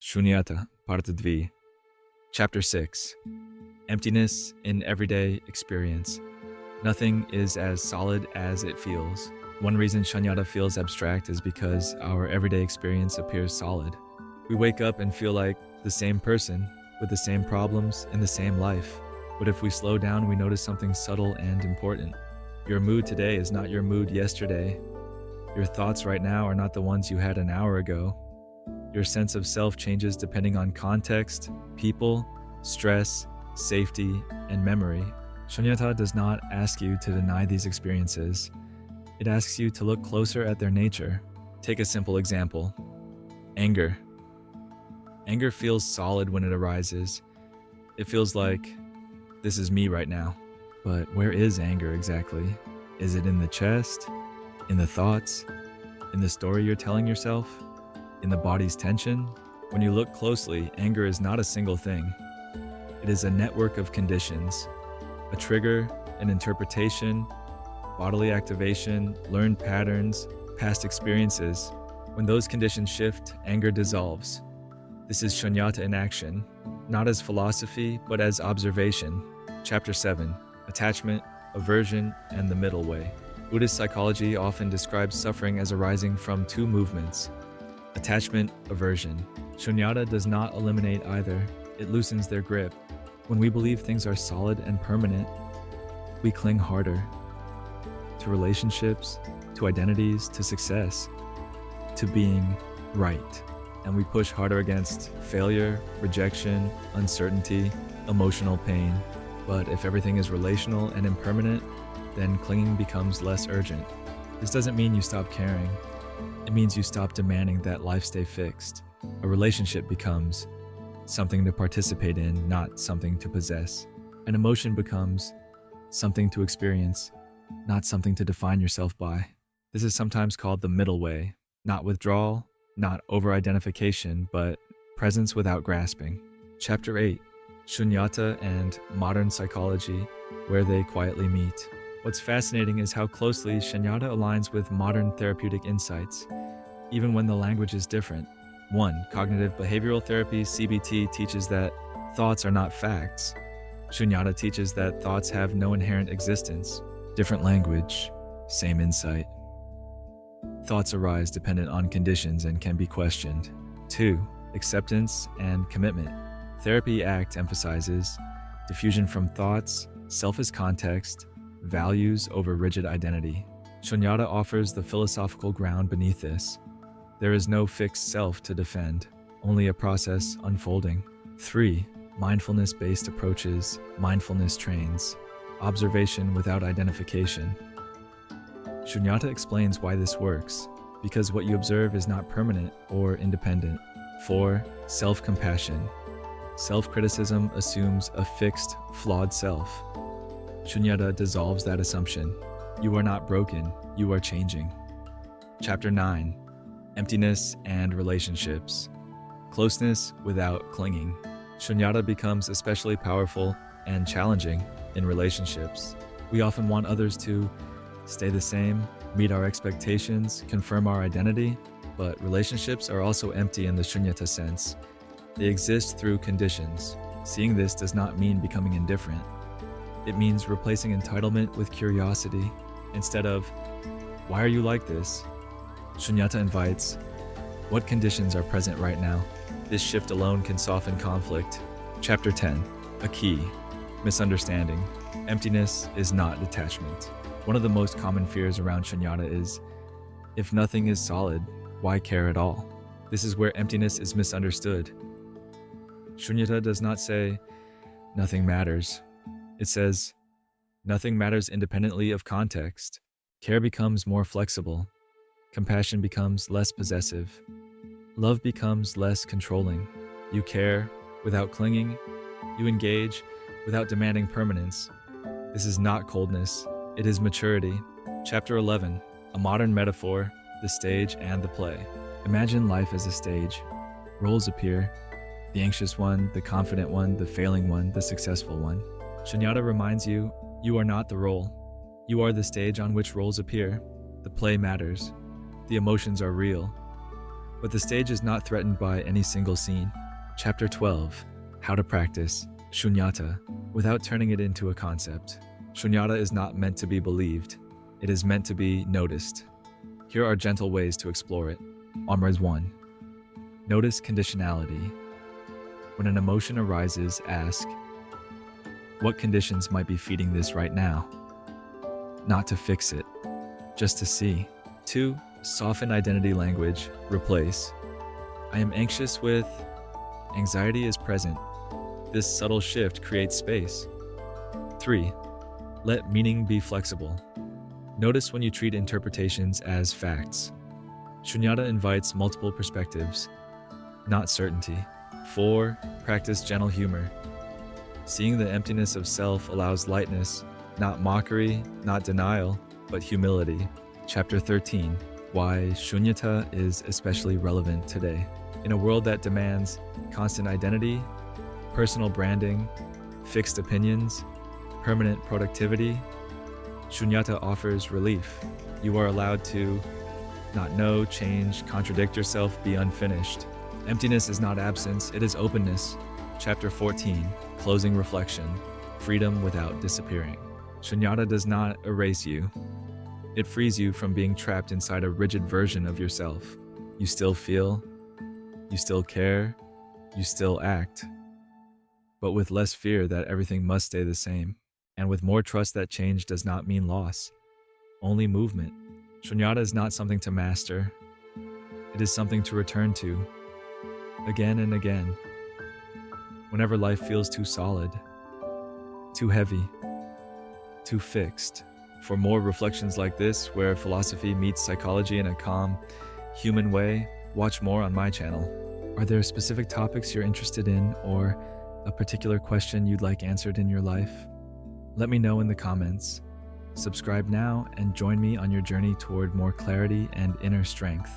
Śūnyatā, Parte 2, Chapter 6, Emptiness in Everyday Experience. Nothing is as solid as it feels. One reason Sunyata feels abstract is because our everyday experience appears solid. We wake up and feel like the same person, with the same problems in the same life. But if we slow down, we notice something subtle and important. Your mood today is not your mood yesterday. Your thoughts right now are not the ones you had an hour ago. Your sense of self changes depending on context, people, stress, safety, and memory. Sunyata does not ask you to deny these experiences. It asks you to look closer at their nature. Take a simple example. Anger. Anger feels solid when it arises. It feels like, this is me right now. But where is anger exactly? Is it in the chest? In the thoughts? In the story you're telling yourself? In the body's tension? When you look closely, anger is not a single thing. It is a network of conditions. A trigger, an interpretation, bodily activation, learned patterns, past experiences. When those conditions shift, anger dissolves. This is Sunyata in action, not as philosophy, but as observation. Chapter 7, Attachment, Aversion, and the Middle Way. Buddhist psychology often describes suffering as arising from two movements. Attachment, aversion. Sunyata does not eliminate either. It loosens their grip. When we believe things are solid and permanent, we cling harder to relationships, to identities, to success, to being right. And we push harder against failure, rejection, uncertainty, emotional pain. But if everything is relational and impermanent, then clinging becomes less urgent. This doesn't mean you stop caring. It means you stop demanding that life stay fixed. A relationship becomes something to participate in, not something to possess. An emotion becomes something to experience, not something to define yourself by. This is sometimes called the middle way. Not withdrawal, not over-identification, but presence without grasping. Chapter 8, Śūnyatā and Modern Psychology, Where They Quietly Meet. What's fascinating is how closely Sunyata aligns with modern therapeutic insights, even when the language is different. 1. Cognitive behavioral therapy, CBT, teaches that thoughts are not facts. Sunyata teaches that thoughts have no inherent existence. Different language, same insight. Thoughts arise dependent on conditions and can be questioned. 2. Acceptance and commitment. Therapy ACT emphasizes diffusion from thoughts, self as context, values over rigid identity. Sunyata offers the philosophical ground beneath this. There is no fixed self to defend, only a process unfolding. 3. Mindfulness-based approaches, mindfulness trains, observation without identification. Sunyata explains why this works, because what you observe is not permanent or independent. 4. Self-compassion. Self-criticism assumes a fixed, flawed self. Sunyata dissolves that assumption. You are not broken, you are changing. Chapter 9, Emptiness and Relationships. Closeness without clinging. Sunyata becomes especially powerful and challenging in relationships. We often want others to stay the same, meet our expectations, confirm our identity, but relationships are also empty in the Sunyata sense. They exist through conditions. Seeing this does not mean becoming indifferent. It means replacing entitlement with curiosity. Instead of, why are you like this? Sunyata invites, what conditions are present right now? This shift alone can soften conflict. Chapter 10, A Key, Misunderstanding. Emptiness is not detachment. One of the most common fears around Sunyata is, if nothing is solid, why care at all? This is where emptiness is misunderstood. Sunyata does not say, nothing matters. It says, nothing matters independently of context. Care becomes more flexible. Compassion becomes less possessive. Love becomes less controlling. You care without clinging. You engage without demanding permanence. This is not coldness. It is maturity. Chapter 11, A Modern Metaphor, the Stage and the Play. Imagine life as a stage. Roles appear. The anxious one, the confident one, the failing one, the successful one. Sunyata reminds you, you are not the role. You are the stage on which roles appear. The play matters. The emotions are real. But the stage is not threatened by any single scene. Chapter 12. How to practice Śūnyatā without turning it into a concept. Śūnyatā is not meant to be believed. It is meant to be noticed. Here are gentle ways to explore it. Omras 1. Notice conditionality. When an emotion arises, ask, what conditions might be feeding this right now? Not to fix it, just to see. 2. Soften identity language. Replace, I am anxious with, anxiety is present. This subtle shift creates space. 3. Let meaning be flexible. Notice when you treat interpretations as facts. Śūnyatā invites multiple perspectives, not certainty. 4. Practice gentle humor. Seeing the emptiness of self allows lightness, not mockery, not denial, but humility. Chapter 13. Why Śūnyatā is especially relevant today. In a world that demands constant identity, personal branding, fixed opinions, permanent productivity, Śūnyatā offers relief. You are allowed to not know, change, contradict yourself, be unfinished. Emptiness is not absence, it is openness. Chapter 14. Closing reflection. Freedom without disappearing. Śūnyatā does not erase you. It frees you from being trapped inside a rigid version of yourself. You still feel, you still care, you still act, but with less fear that everything must stay the same, and with more trust that change does not mean loss, only movement. Śūnyatā is not something to master. It is something to return to, again and again, whenever life feels too solid, too heavy, too fixed. For more reflections like this, where philosophy meets psychology in a calm, human way, watch more on my channel. Are there specific topics you're interested in or a particular question you'd like answered in your life? Let me know in the comments. Subscribe now and join me on your journey toward more clarity and inner strength.